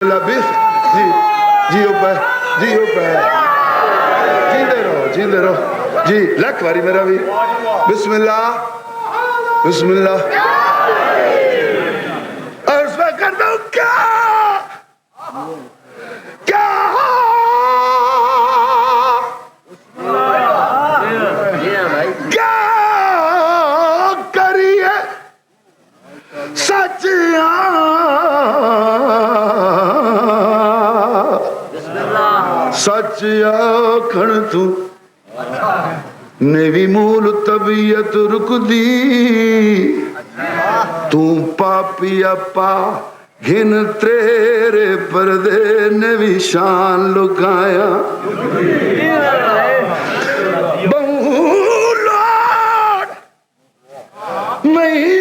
जी जी पे जींदे रहो जी लख वारी मेरा भी बिस्मिल्लाह बिस्मिल्लाह और उसमें कर दो क्या क्या क्या करिए सच सच आखण तू नेवी मूल तबीयत रुकदी तू पापिया पा घिन तेरे पर्दे ने भी शान लुकाया बहु लौट नहीं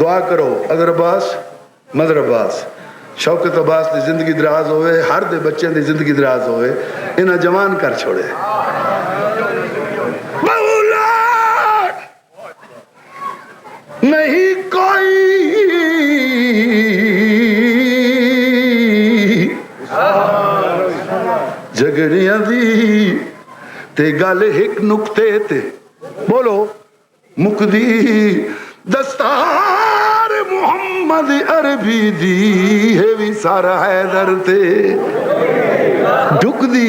दुआ करो अगर अब्बास मदर अब्बास शौकत अब्बास की जिंदगी दराज होवे हर दे बच्चों की जिंदगी दराज होवे इन्हें जवान कर छोड़े नहीं कोई झगड़ियां दी ते गल एक नुक्ते ते बोलो मुकदी दस्तार मोहम्मद अरबी दी है भी सारा हैदर ते ढुकदी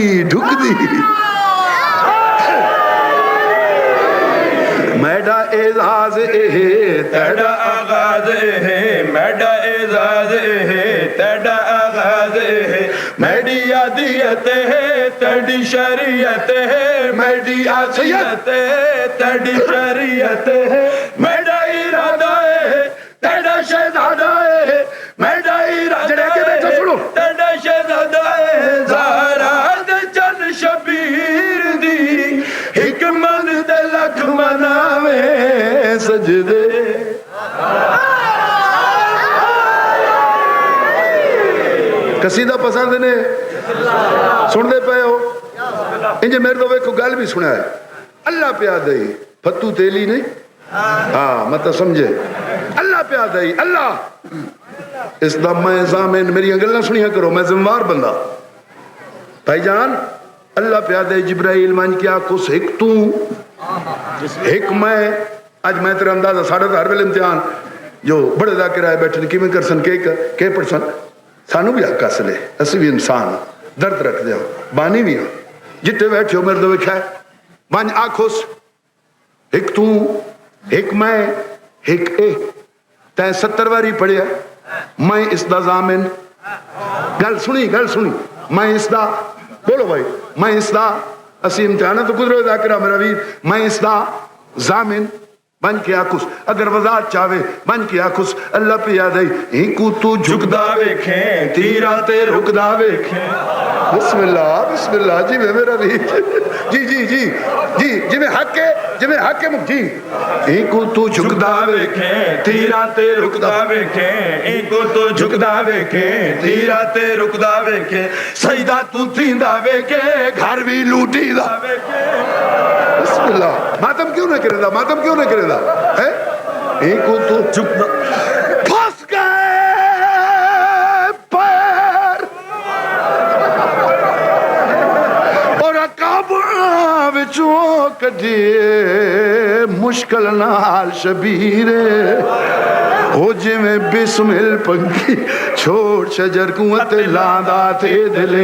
मैडा एजाज ए तेरा आगाज है मैडा एजाज है तेरा आगाज है मैडी आदियत है तेरी शरीयत है मैडी आदियत है तेरी शरीयत है मैडा इरादा है तेरा शहजादा है मैडा इरादा है तेरा शहजादा है ज़हरा दे चल शबीर दी हिकमत दे लख मनावे सजदे कसीदा पसंद ने सुनते पे हो इंज मेरे तो वेखो गल भी सुना है अल्लाह प्या दई फतू तेली नहीं हाँ मतलब समझे अल्लाह प्या दई अल्लाह इस दा मैं ज़ामिन मेरी गल्लां सुनिया करो मैं जिम्मेवार बंदा भाईजान अल्लाह प्या दई जिब्राइल मन क्या कुछ एक तू एक मैं अज मैं तेरा अंदाजा साढ़े हर वेले इम्तिहान जो बड़े दा किराए बैठे किमें कर सन के पढ़ सानू भी हक हासिल है असि भी इंसान दर्द रखते हो बानी भी हो जिते बैठे हो मेरे तो वेखा है मन आखोस एक तू एक मैं एक ए तै 70 बारी पढ़िया मैं इसदा ज़ामिन गल सुनी मैं इसदा बोलो भाई मैं इसदा असी इम्तिहान तो गुजरो जाकिरा मेरा वीर मैं इसदा ज़ामिन बन के आखुस अगर वजात चावे बन के आखुस अल्लाह पे याद आई हिकू तू झुकदा वेखे तीरा ते रुकदा वेखे बिस्मिल्लाह जी मेरा भी जी में हक है मुझी हिकू तू झुकदा वेखे तीरा ते रुकदा वेखे हिकू तू झुकदा वेखे तीरा ते रुकदा वेखे सजदा तू थींदा वेखे घर भी लूटीदा वेखे बिस्मिल्लाह मातम क्यों न करेदा है एक तू चुप फंस गए पैर और काबा विचों कढिए मुश्किल नाल शबीर हो जिवें बिस्मिल पंगी छोड़ शजर कुआं ते लांदा थे दिल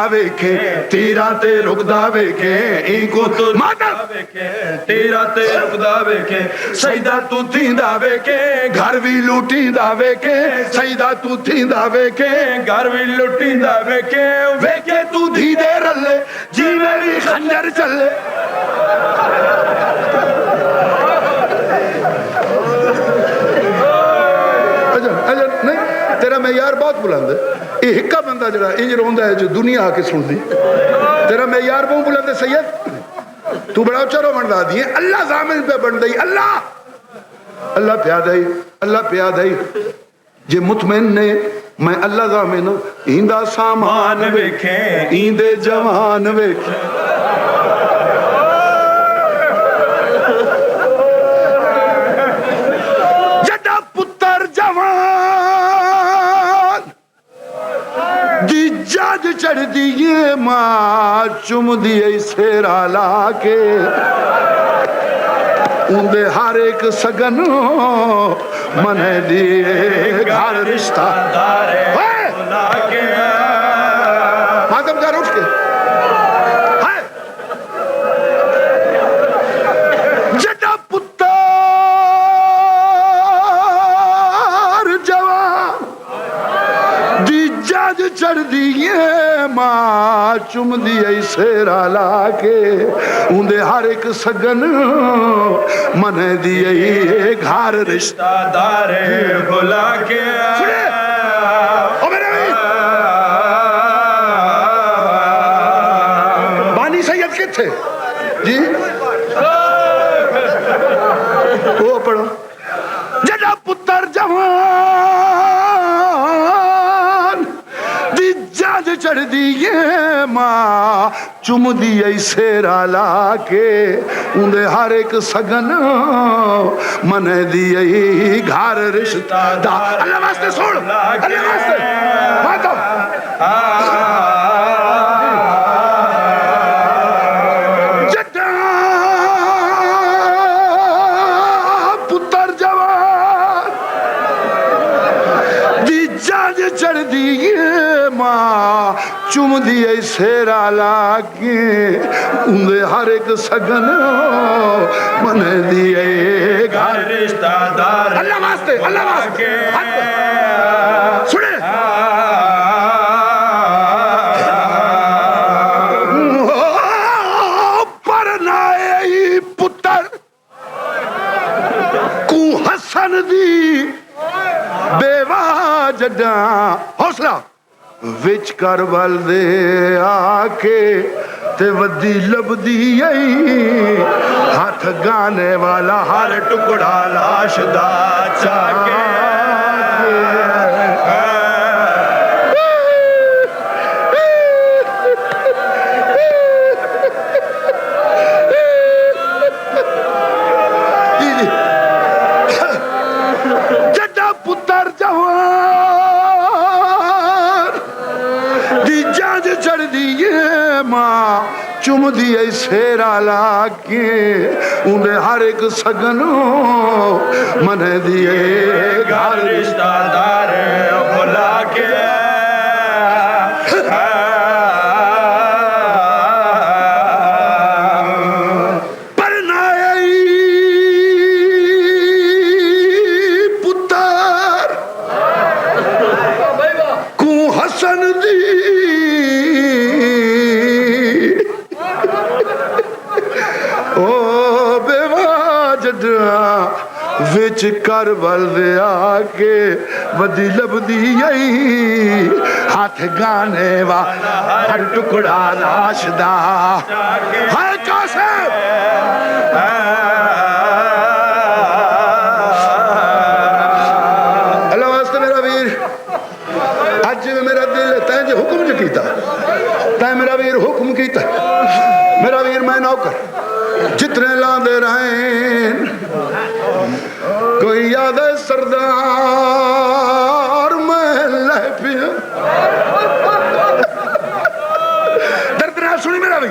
वेखे तीरा ते रुकदा वेखे इको तू माता वेखे तीरा ते रुकदा वेखे सजदा तू थींदा वेखे घर भी लूटींदा वेखे सजदा तू थींदा वेखे घर भी लूटींदा वेखे वेखे तू धीरे रले जीवे भी खंजर चले नहीं तेरा मेयार बहुत बुलंद है ये हिक्का बंदा जरा इंज रोंदा है जो दुनिया आके सुनती तेरा मेयार बहुत बुलंद है सैयद तू बड़ा उच्चा रो बन दी अल्लाह ज़ामिन पे बन दई अल्लाह अल्लाह प्यादा ही जे मुतमैन ने मैं अल्लाह दा मैनू इंदा सामान वेखे इंदे जवान वेखे जड़ा पुत्र जवान दी जज चढ़ दिए मां चुम दिए सेरा ला के उन्दे हर एक सगन मन दिए घर रिश्ता मातमदार उठ के जड़ा पुत्र जवान दी जज चढ़ दिए मां चुम दिए सेरा ला के उन्दे हर एक सगन मन दिए घर रिश्तेदार बुला के बानी सैयद किथे जी वो पढ़ो जड़ा पुत्र जवान दी जज चढ़ दिए मां चुम दिए सेरा ला के उन्दे हर एक सगन मन दिए घर रिश्तेदार अल्लाह वास्ते सुन अल्लाह वास्ते मातम जड़ा पुत्र जवान दी जज चढ़ दिए मां चुम दिए सेरा लागे उन्दे हर एक सगन मन दिए घर रिश्तेदार अल्लाह वास्ते सुने पर नाए पुत्र कू हसन दी बेवा जड़ा हौसला विच कर बल दे आके ते वदी लबदी हाथ गाने वाला हर टुकड़ा लाश दा चाके जड़ा पुत्र जवान दी जज चढ़ दिए मां चुम दिए सेरा लागे उन्दे हर एक सगन मन दिए घर रिश्तेदार बुला के विच कर बल दे आके वदी लबदी हाथ गाने वाला हर टुकड़ा लाश दा हाय कासिम अल्लाह वास्ते मेरा वीर अज मेरा दिल तैं जो हुक्म जो कीता तैं मेरा वीर हुक्म कीता मेरा वीर मैं नौकर जितने लांदे रहे कोई याद है सरदार मैं लह पिया दर्द ना सुनी मेरा भी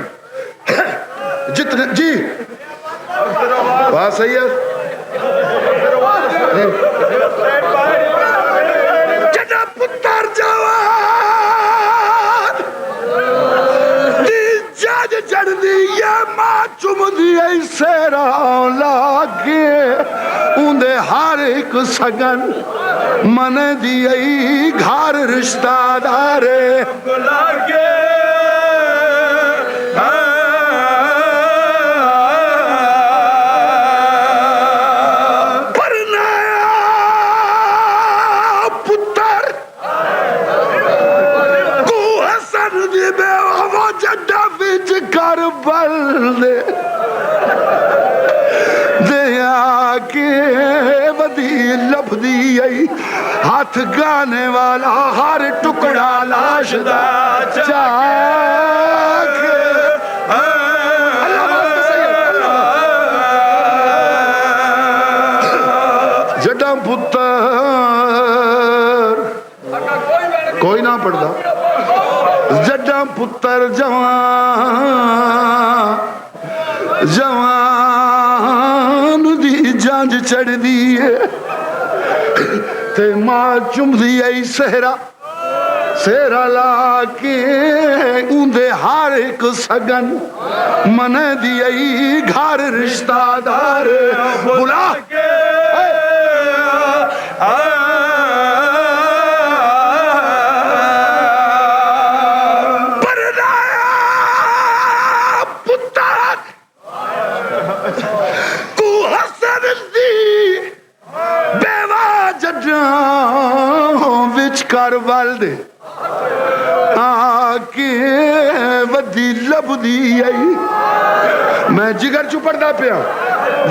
जितने जी बात सही है जड़ा पुत्र जवान दी जज चढ़ दी मां चुम दी सेरा लागे उन्दे हर एक सगन मन दिए घर रिश्तेदार लागे पर नया पुत्र को हसन दी बेवा वो जड्डा विच कर बल दे के आई हाथ गाने वाला हर टुकड़ा लाश दा चाक जड़ा पुत्र कोई ना पढ़दा जड़ा पुत्र जवान दी जंज चढ़ दी है ते मां चुमदी आई सेहरा ला के उंदे हर एक सगन मन दी आई घर रिश्तेदार बुला के कर वाल दे आके वधी लभदी आई मैं जिगर चुपड़दा पिया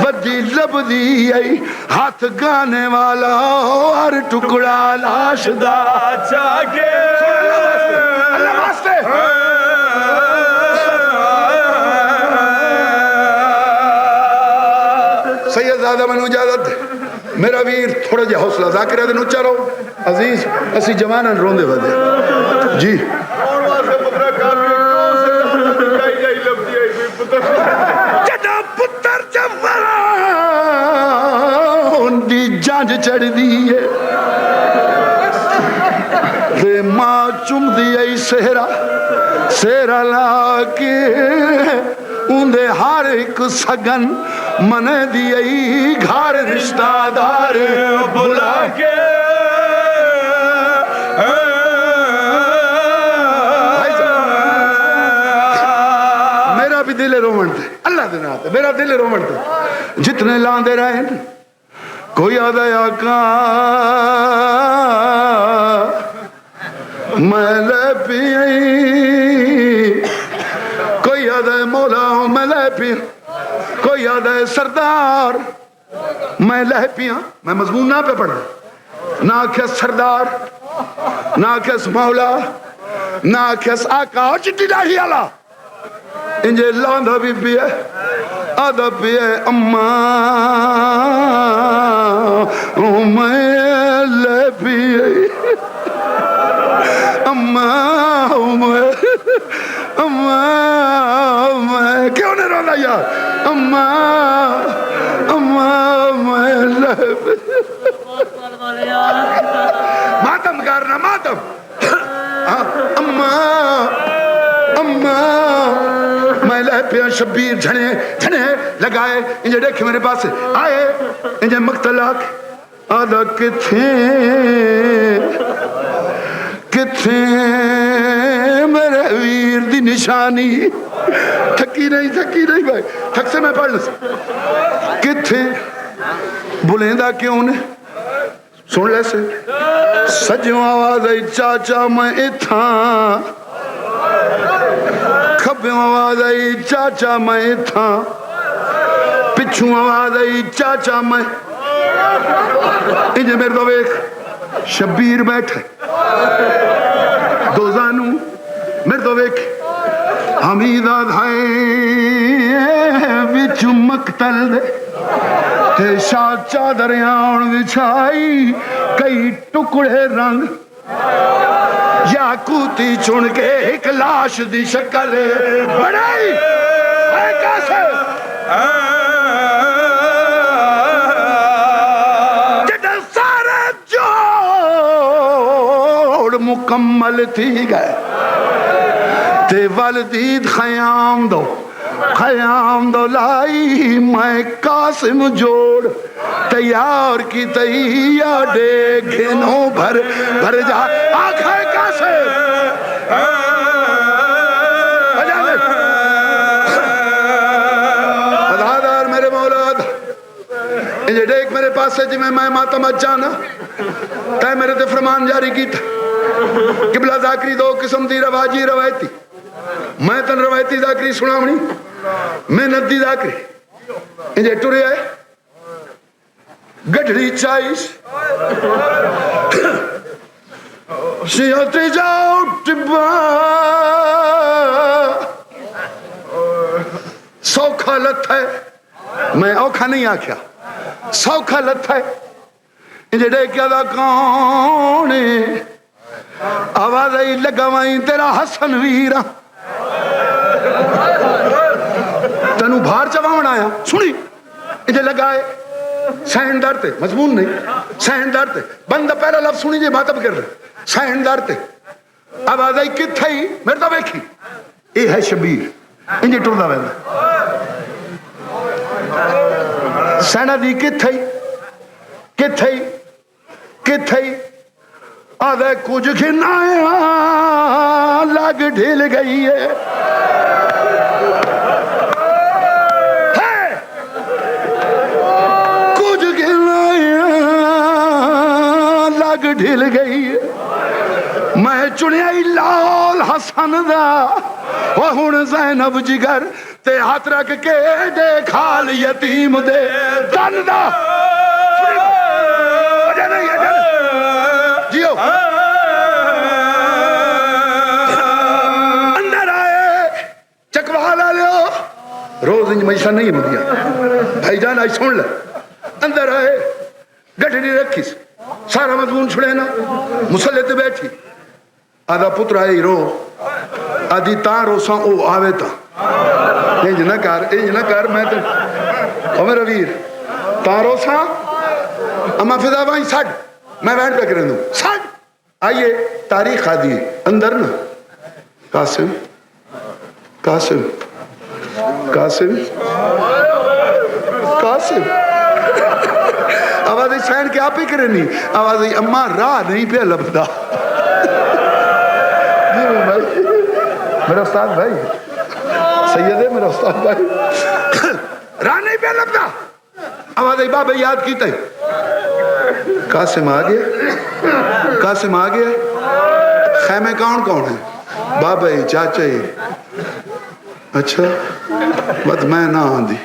वधी लभदी आई हाथ गाने वाला हर टुकड़ा लाश दा जागे अल्लाह वास्ते सैयदजादा मैनू इजाजत मेरा वीर थोड़ा जिहा हौसला जाकिर है उच्चा रहो अजीज असी जवान रोंदे वधे जी जदा पुत्र जवान दी जंज चढ़दी है ते मां चुमदी आई सेहरा ला के उंदे हर एक सगन मन दी आई घर रिश्तेदार बुला के मेरा भी दिल रोमन थे अल्लाह दे नाम ते मेरा दिल रोमन थे जितने लांदे रहे कोई आदा आका मैं ले पिया कोई आदा मौला मैं ले पिया कोई याद है सरदार मैं लह पिया मैं मजमून ना पे पढ़ा ना आख्या सरदार ना आख्या मौला ना आख्या आका चिट्टी दाढ़ी वाला इंजे लांदा भी पिया आदा पिया अम्मा मैं ले पिया अम्मा अम्मा मैं क्यों नहीं रोना यार अम्मा अम्मा मातम करना मातम अम्मा अम्मा मैं ले पिया शब्बीर झने झने लगाए इंजे देखे मेरे पास आए इंजे मख्तलाक आदा किथे किथे मेरे वीर दी निशानी थकी नहीं भाई थक से मैं पढ़ लो किथे बुलेंदा क्यों ने सुन ले से सजो आवाज आई चाचा मैं इथा खब्बे आवाज आई चाचा मैं इथा पिछू आवाज आई चाचा मैं इंजे मेरे तो वेख शब्बीर बैठे दो जानू मेरे तो वेख हमीदा धाए बिच मकतल दे ते शाह चादर आउण विछाई कई टुकड़े रंग याकूती चुन के एक लाश दी शक्ल बनाई कैसे जदा सारे जोड़ मुकम्मल थी गए ते वलदीद खयाम दो लाई मैं कासिम जोड़ तैयार की तैया डेघनो भर जा आखे कासिम अदादार मेरे मौलाद इंजे डेक मेरे पास से जिमें मैं मातम अचाना तै मेरे ते फरमान जारी की किबला जाकरी दो किस्म दी रवाजी रवायती मैं तन रवायती जाकरी सुनावनी मैं नदी जाकरी इंजे टुरे आए गठड़ी चाइस सियाते जाओ टिब्बा सौखा लथ है मैं औखा नहीं आख्या सौखा लथ है जेड़े क्या कौन आवाज आई लगावाई तेरा हसन वीरा तेनू बाहर चवावन आया सुनी इजे लगाए सहनदार ते मजमून नहीं सहनदार ते बंद पहला लफ्ज सुनी जे मातब कर रहे सहनदार ते आवाज आई किथे मेरे तो वेखी ये है शबीर इंजे टुरदा वेंदा सहना दी किथे किथे किथे आदे कुछ खिनाया लग ढिल गई है कुछ खिनाया लग ढिल गई है मैं चुनिया लाल हसन दा हुण ज़ैनब जिगर ते हाथ रख के दे खाल यतीम दे तन दा जियो अंदर आए चकवा ला लियो रोज इंज मैसा नहीं होंदिया भाईजान आज सुन ले अंदर आए गठड़ी रखी सारा मजमून छुड़े ना मुसल्ले ते बैठी आधा पुत्र आई रो आदि ता रोसा ओ आवे ता इंज ना कर मैं तो मेरा वीर ता रोसा अम्मा फिदा भाई छड़ मैं बैठ पे कर दूं छड़ आइए तारीख आदि अंदर ना कासिम कासिम कासिम कासिम आवाज सैन के आप ही करे नहीं आवाज अम्मा राह नहीं पे लभदा मेरा उस्ताद भाई सैयद है मेरा उस्ताद भाई राह नहीं पे लभदा आवाज बाबा याद कीता कासिम आ गया कासिम आ गया खैमे कौन कौन है बाबा ही चाचा ही अच्छा बस मैं ना आंदी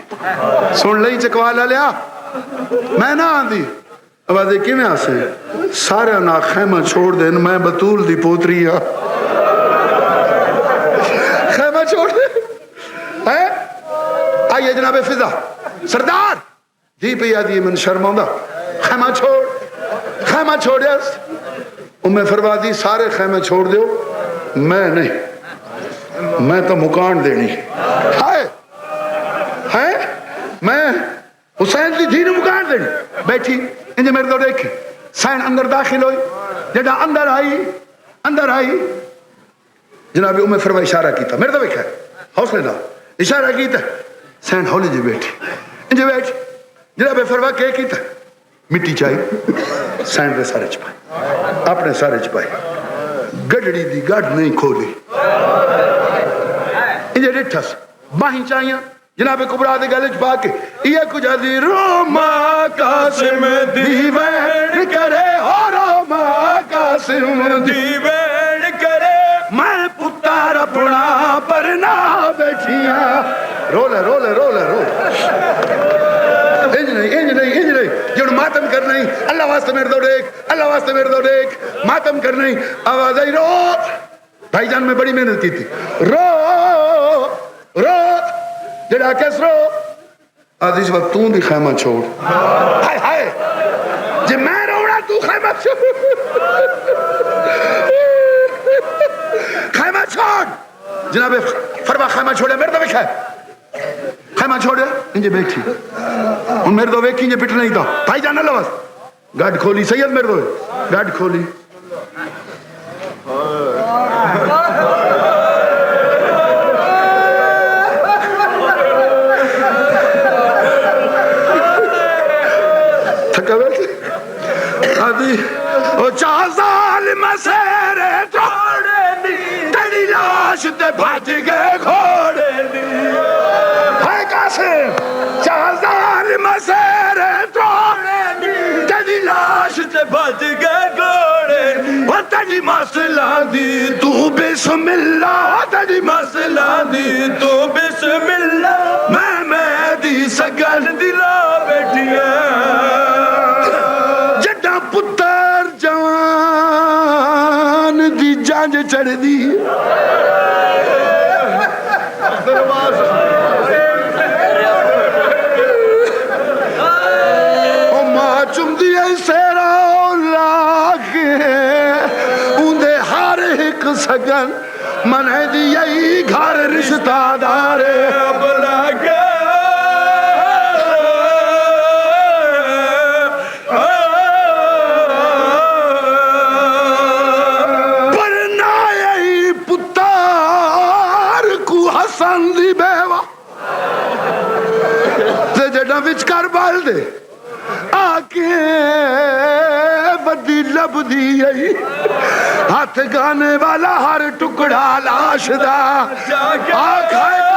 सुन ली चकवा ला लिया मैं ना आंदी आवाज किवें आसे सारे ना खैमा छोड़ देन मैं बतूल दी पोतरी आ खैमा छोड़ दे है आइए जनाबे फिजा सरदार जी पे याद ये मन शर्मांदा खैमा छोड़ उम्मे फरमादी सारे खैमे छोड़ दो मैं नहीं मैं तो मुकान देनी है मैं हुसैन की धी मुकान देनी बैठी इंजे मेरे तो देख सैन अंदर दाखिल हुई जेड़ा अंदर आई जनाबी उम्मे फरमाई इशारा किया मेरे तो वेखा हौसले ना इशारा किया सैन हौली जी बैठी इंजे बैठ जनाबे फरवा के किया मिट्टी चाहिए सैन के सारे च पाई अपने सारे च पाई गडड़ी दी गढ़ नहीं खोली इंजे डिठस बाही चाहिए जनाबे कुबरा दे गले च पा के ये कुछ आदि रोमा कासिम दीवेण करे हो रोमा कासिम दीवेण करे मैं पुत्र अपना पर ना बैठिया रोले रोले रोले रोले इंज नहीं जो मातम कर नहीं अल्लाह वास्ते मेरे दो देख मातम कर नहीं आवाज आई रो भाईजान में बड़ी मेहनत की थी रो जड़ा कैस रो आज इस वक्त तू भी खैमा छोड़ हाय जे मैं रोना तू खैमा छोड़ खैमा छोड़ जनाबे फरवा खैमा छोड़े मेरे तो वेखा खैमा छोड़े इंजे बैठी उन मेरे तो वेखी इंजे पिट नहीं था भाई जाना लवस गाड़ खोली सैयद मेरे तो गाड़ खोली थका बैठे आदि ओ चाज़ाल मसेरे छोड़े दी तेरी लाश ते भज गए घोड़े दी हाय कासिम चाज़ाल मसेरे छोड़े दी तेरी लाश ते भज गए घोड़े वो तेरी मसला दी तू बिस्मिल्लाह तेरी मसला दी तू बिस्मिल्लाह मैं दी सगन दिला बैठिया पुत्र जवान दी जंज चढ़दी मां चुमदी सेरा लाग उंदे हर एक सगन मने दी घर रिश्तादार दी बेवा ते जड़ा विचकार बाल दे आके बदी लभदी आई हाथ गाने वाला हर टुकड़ा लाश दा आखाए